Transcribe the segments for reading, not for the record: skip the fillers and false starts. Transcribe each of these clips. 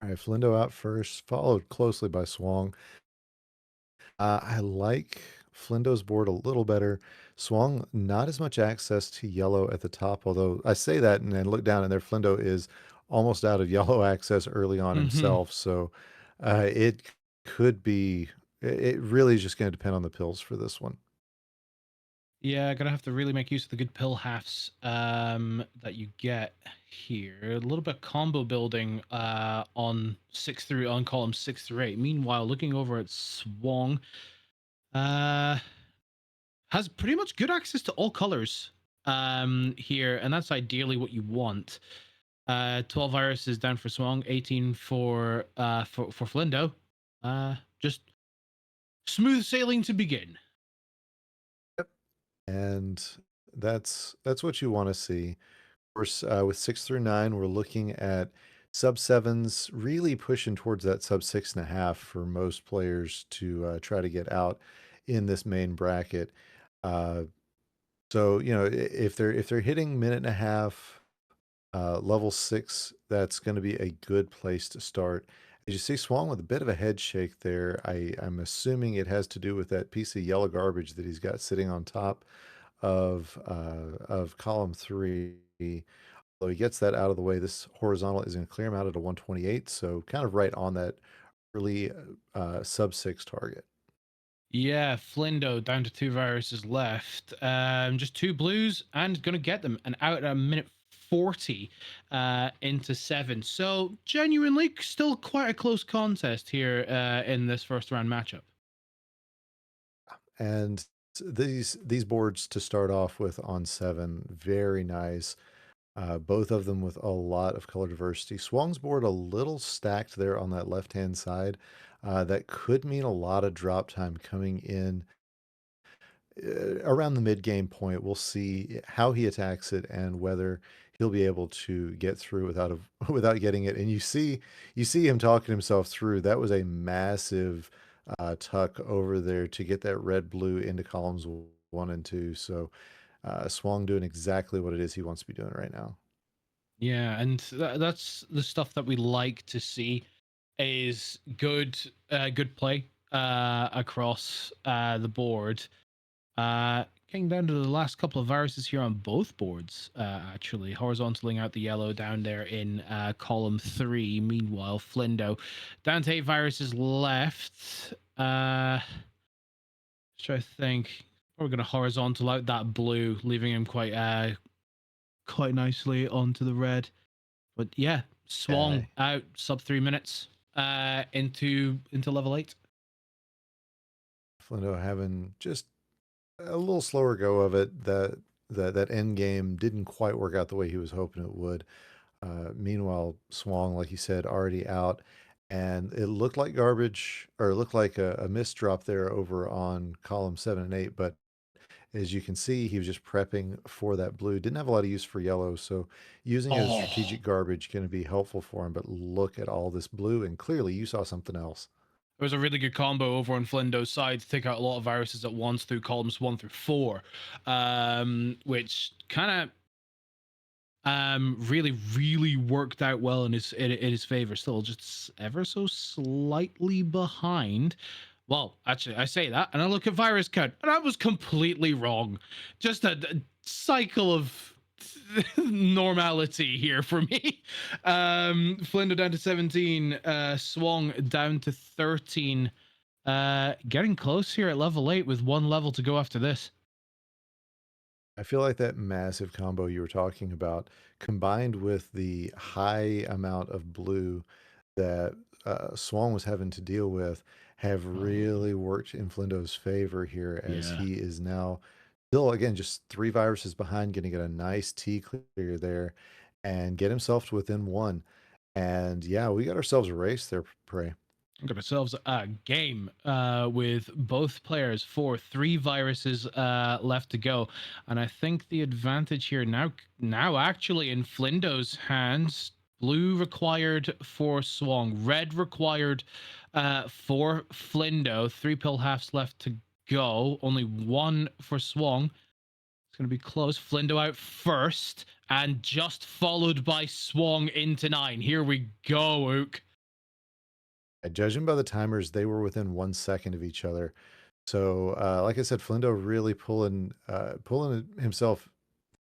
All right, Flindo out first, followed closely by Swong. I like Flindo's board a little better. Swong, not as much access to yellow at the top, although I say that and then look down and there Flindo is almost out of yellow access early on Mm-hmm. himself. So it could be, it really is just going to depend on the pills for this one. Yeah, gonna have to really make use of the good pill halves that you get here. A little bit of combo building on column 6 through 8. Meanwhile, looking over at Swong, uh has pretty much good access to all colors here, and that's ideally what you want. 12 viruses down for Swong, 18 for Flindo. Just smooth sailing to begin. And that's what you want to see. Of course, with 6 through 9, we're looking at sub sevens, really pushing towards that sub 6.5 for most players to try to get out in this main bracket. Uh, so if they're hitting minute and a half, level 6, that's going to be a good place to start. As you see, Swan with a bit of a head shake there. I'm assuming it has to do with that piece of yellow garbage that he's got sitting on top of column 3. So he gets that out of the way. This horizontal is going to clear him out at a 128, so kind of right on that early sub 6 target. Yeah, Flindo down to 2 viruses left. Just 2 blues and gonna get them and out at a minute 40 into 7. So genuinely still quite a close contest here in this first round matchup. And these boards to start off with on 7, very nice. Both of them with a lot of color diversity. Swong's board a little stacked there on that left-hand side. That could mean a lot of drop time coming in around the mid-game point. We'll see how he attacks it and whether he'll be able to get through without getting it. And you see him talking himself through. That was a massive tuck over there to get that red blue into columns 1 and 2. So Swong doing exactly what it is he wants to be doing right now. Yeah, and that's the stuff that we like to see is good play across the board. Getting down to the last couple of viruses here on both boards, actually. Horizontaling out the yellow down there in column 3. Meanwhile, Flindo down to 8 viruses left. Try to think. We're going to horizontal out that blue, leaving him quite nicely onto the red. But yeah, Yeah, Swung out sub 3 minutes into level 8. Flindo having just a little slower go of it. That end game didn't quite work out the way he was hoping it would. Meanwhile, Swong, like you said, already out, and it looked like garbage, or it looked like a missed drop there over on column 7 and 8. But as you can see, he was just prepping for that blue. Didn't have a lot of use for yellow, so using it as Oh, strategic garbage going to be helpful for him. But look at all this blue, and clearly you saw something else. it was a really good combo over on Flindo's side to take out a lot of viruses at once through columns 1 through 4, which kind of really worked out well in his favor. Still just ever so slightly behind. Well, actually, I say that, and I look at virus count, and I was completely wrong. Just a cycle of normality here for me. Flindo down to 17, Swong down to 13. Getting close here at level 8 with 1 level to go after this. I feel like that massive combo you were talking about, combined with the high amount of blue that Swan was having to deal with, have Oh, really worked in Flindo's favor here as yeah. he is now still, again, just 3 viruses behind, going to get a nice T clear there and get himself to within 1. And yeah, we got ourselves a race there, Prey. Got ourselves a game with both players for 3 viruses left to go, and I think the advantage here now actually in Flindo's hands. Blue required for Swong, red required for Flindo. 3 pill halves left to go, only 1 for Swong. It's going to be close. Flindo out first, and just followed by Swong into 9. Here we go, Ook. Judging by the timers, they were within 1 second of each other. So, like I said, Flindo really pulling himself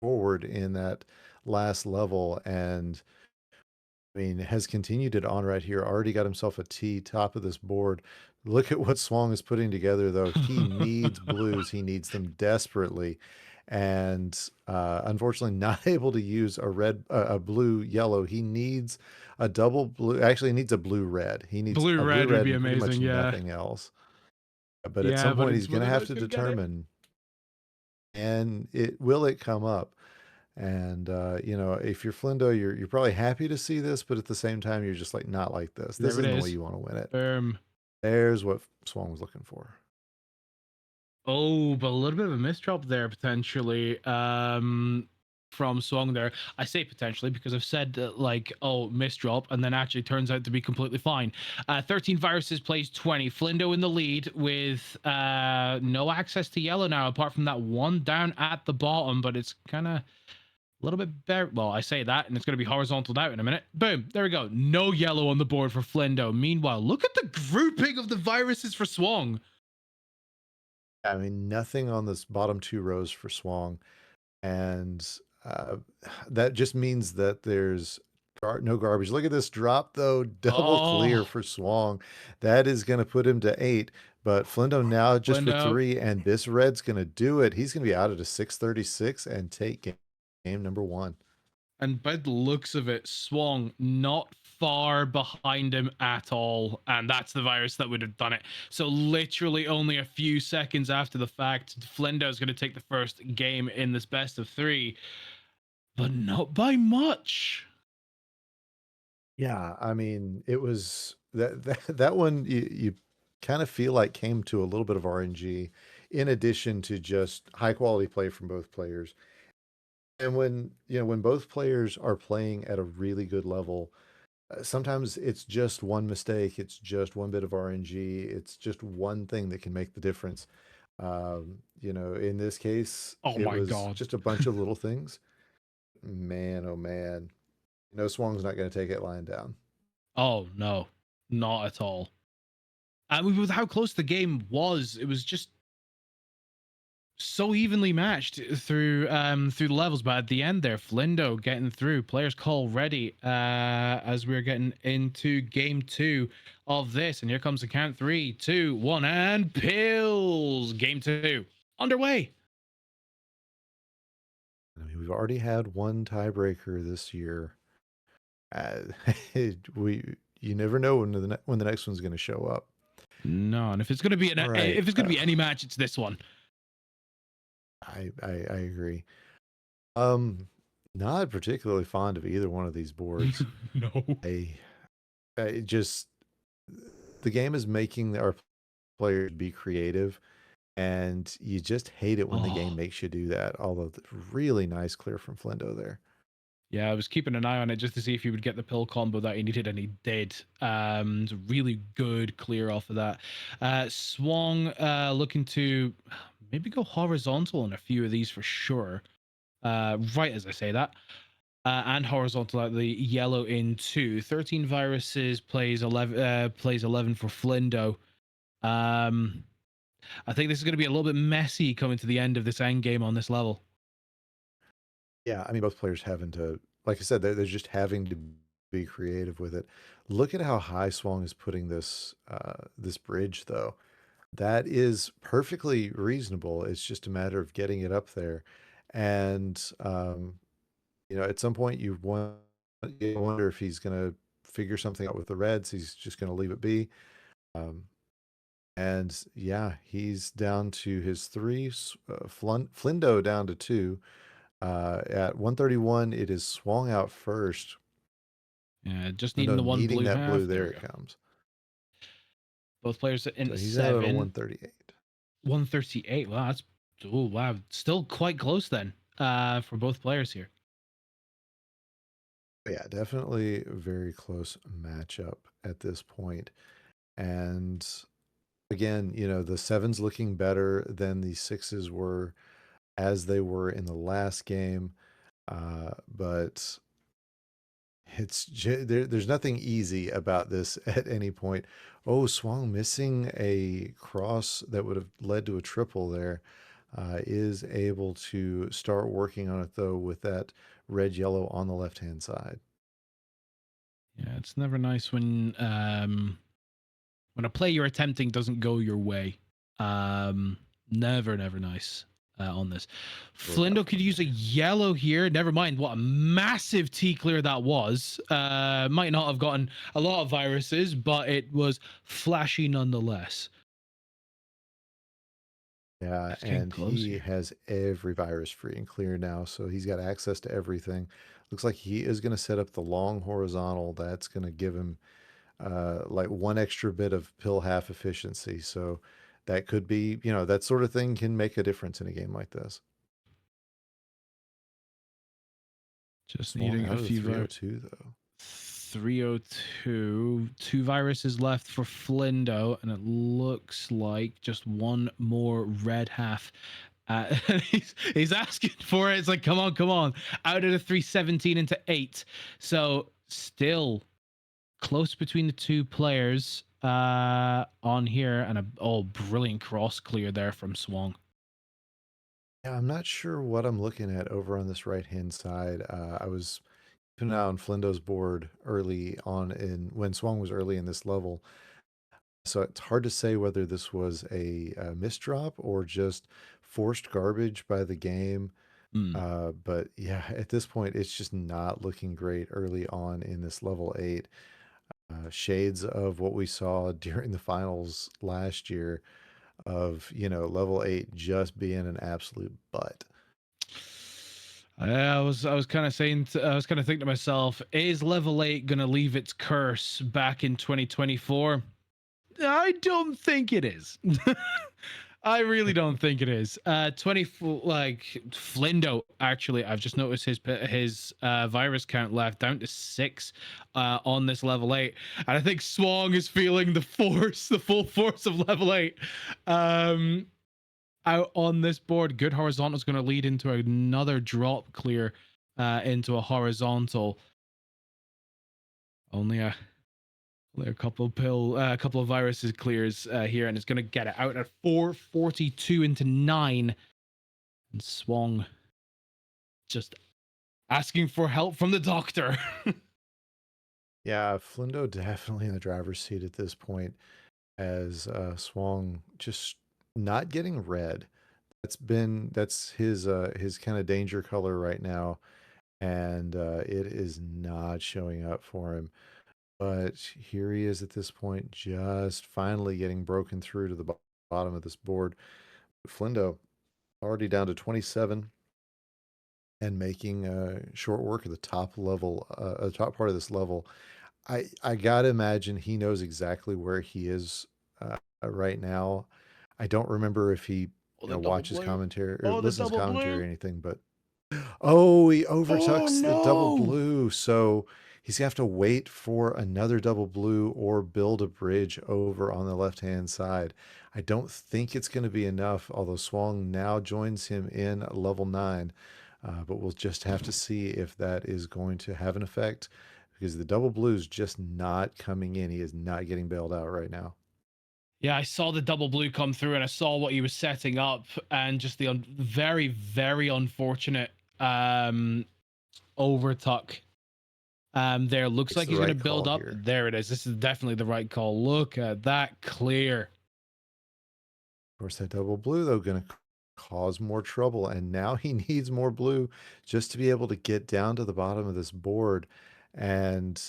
forward in that last level, and I mean, has continued it on right here. Already got himself a T top of this board. Look at what Swong is putting together, though. He needs blues. He needs them desperately, and unfortunately, not able to use a blue yellow. He needs a double blue. Actually, he needs a blue red. He needs Blue a blue red would red be and pretty amazing. much Yeah. nothing else. But at Yeah, some but point, it's he's going to whether have that's to going to get it. determine, and it will it come up. And if you're Flindo, you're probably happy to see this, but at the same time, you're just like not like this. This There it isn't the way is. you want to win it. Boom. There's what Swan was looking for. Oh, but a little bit of a misdrop there potentially. From Swung there. I say potentially because I've said that, like, oh, misdrop, and then actually turns out to be completely fine. 13 Viruses plays 20. Flindo in the lead with no access to yellow now, apart from that one down at the bottom, but it's kind of a little bit better. Well, I say that, and it's going to be horizontal out in a minute. Boom. There we go. No yellow on the board for Flindo. Meanwhile, look at the grouping of the Viruses for Swung. I mean, nothing on this bottom two rows for Swang, and uh, that just means that there's no garbage. Look at this drop though, double clear Oh, for Swang. That is going to put him to 8. But Flindo now just for Flindo. 3, and this red's going to do it. He's going to be out at a 636 and take game number 1. And by the looks of it, Swung not far behind him at all. And that's the virus that would have done it. So, literally, only a few seconds after the fact, Flindo is going to take the first game in this best of 3, but not by much. Yeah, I mean, it was that one you kind of feel like came to a little bit of RNG in addition to just high quality play from both players. And when both players are playing at a really good level, sometimes it's just one mistake, it's just one bit of RNG, it's just one thing that can make the difference. In this case, Oh it my was God. just a bunch of little things. Man, oh man. No, Swang's not going to take it lying down. Oh, no, not at all. I mean, with how close the game was, it was just so evenly matched through the levels, but at the end there, Flindo getting through. Players call ready as we're getting into game 2 of this, and here comes the count: 3, 2, 1, and pills. Game 2 underway. I mean, we've already had one tiebreaker this year. Uh, you never know when the next one's going to show up. No, and if it's gonna be All right, if it's gonna be any match, it's this one. I agree. Um, Not particularly fond of either one of these boards. No. I, I just the game is making our players be creative, and you just hate it when the game Oh. makes you do that. Although really nice clear from Flindo there. Yeah, I was keeping an eye on it just to see if he would get the pill combo that he needed, and he did. It's a really good clear off of that. Swung looking to maybe go horizontal on a few of these for sure. Right as I say that. And horizontal at the yellow in 2. 13 Viruses plays 11 for Flindo. I think this is going to be a little bit messy coming to the end of this end game on this level. Yeah, I mean, both players having to, like I said, they're just having to be creative with it. Look at how high Swang is putting this bridge, though. That is perfectly reasonable. It's just a matter of getting it up there, and at some point you wonder if he's going to figure something out with the Reds. He's just going to leave it be. Um, and yeah, he's down to his 3. Flindo down to 2. At 131, it is swung out first. Yeah, just Oh needing no, the one needing blue that blue. half. There There we it go. comes. Both players in So he's out at a 7. 138. 138. Wow, that's wow, still quite close then. For both players here. Yeah, definitely a very close matchup at this point. And again, the 7's looking better than the 6's were as they were in the last game. But There's nothing easy about this at any point. Oh, Swang missing a cross that would have led to a triple there. Is able to start working on it though with that red yellow on the left hand side. Yeah, it's never nice when a play you're attempting doesn't go your way. Never nice on this. Rough. Flindo could use a yellow here. Never mind what a massive T clear that was. Might not have gotten a lot of viruses, but it was flashy nonetheless. Yeah, It's getting and close he here. has every virus free and clear now, so he's got access to everything. Looks like he is going to set up the long horizontal. That's going to give him like one extra bit of pill half efficiency. So that could be, that sort of thing can make a difference in a game like this. Just Swung needing out a of the few 302 though. 302. Two viruses left for Flindo, and it looks like just one more red half. He's asking for it. It's like, come on, come on. Out of the 317 into 8. So still close between the two players on here, and a brilliant cross clear there from Swong. Yeah, I'm not sure what I'm looking at over on this right hand side. I was keeping an eye on Flindo's board early on in when Swung was early in this level. So it's hard to say whether this was a misdrop or just forced garbage by the game. Mm. But yeah, at this point, it's just not looking great early on in this level 8. Shades of what we saw during the finals last year of, level 8 just being an absolute butt. I was kind of saying I was kind of thinking to myself, is level 8 gonna leave its curse back in 2024? I don't think it is. I really don't think it is. 24, like Flindo. Actually, I've just noticed his virus count left down to 6 on this level 8, and I think Swong is feeling the full force of level 8. Um, Out on this board, good horizontal is going to lead into another drop clear into a horizontal. Only a a couple of viruses clears here, and it's going to get it out at 442 into 9. And Swong just asking for help from the doctor. Yeah, Flindo definitely in the driver's seat at this point as Swang just not getting red. That's his kind of danger color right now, and it is not showing up for him. But here he is at this point, just finally getting broken through to the bottom of this board. Flindo already down to 27 and making short work of the top level, top part of this level. I gotta imagine he knows exactly where he is right now. I don't remember if he, Oh, the double watches blue. commentary or Oh, the listens to double commentary blue. or anything, but oh, he Oh, overtucks the double no. blue. So he's gonna have to wait for another double blue or build a bridge over on the left-hand side. I don't think it's going to be enough, although Swang now joins him in level 9. But we'll just have to see if that is going to have an effect because the double blue is just not coming in. He is not getting bailed out right now. Yeah, I saw the double blue come through, and I saw what he was setting up, and just the very unfortunate overtuck. There looks It's like the he's going to right build call up. here. There it is. This is definitely the right call. Look at that clear. Of course, that double blue, though, going to cause more trouble. And now he needs more blue just to be able to get down to the bottom of this board and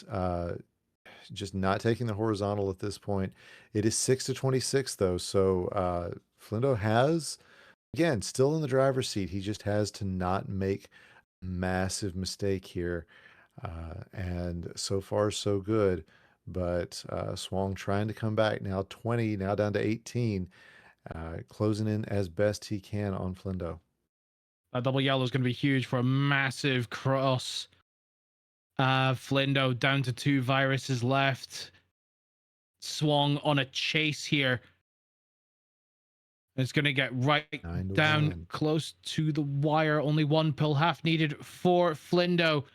just not taking the horizontal at this point. It is 6 to 26, though. So Flindo has, again, still in the driver's seat. He just has to not make a massive mistake here. And so far, so good. But Swang trying to come back now 20, now down to 18. Closing in as best he can on Flindo. That double yellow is going to be huge for a massive cross. Flindo down to 2 viruses left. Swung on a chase here. It's going to get right 9 to down 1. close to the wire. Only one pill half needed for Flindo.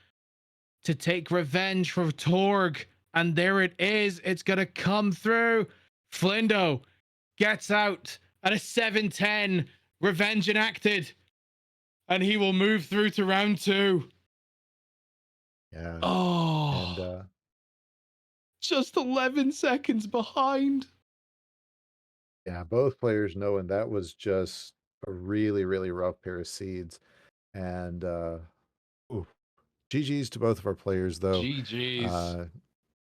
to take revenge for Torg. And there it is. It's going to come through. Flindo gets out at a 7-10. Revenge enacted. And he will move through to round 2. Yeah. And Oh, just 11 seconds behind. yeah, both players knowing that was just a really, really rough pair of seeds. And ooh, GG's to both of our players though. GG's. Uh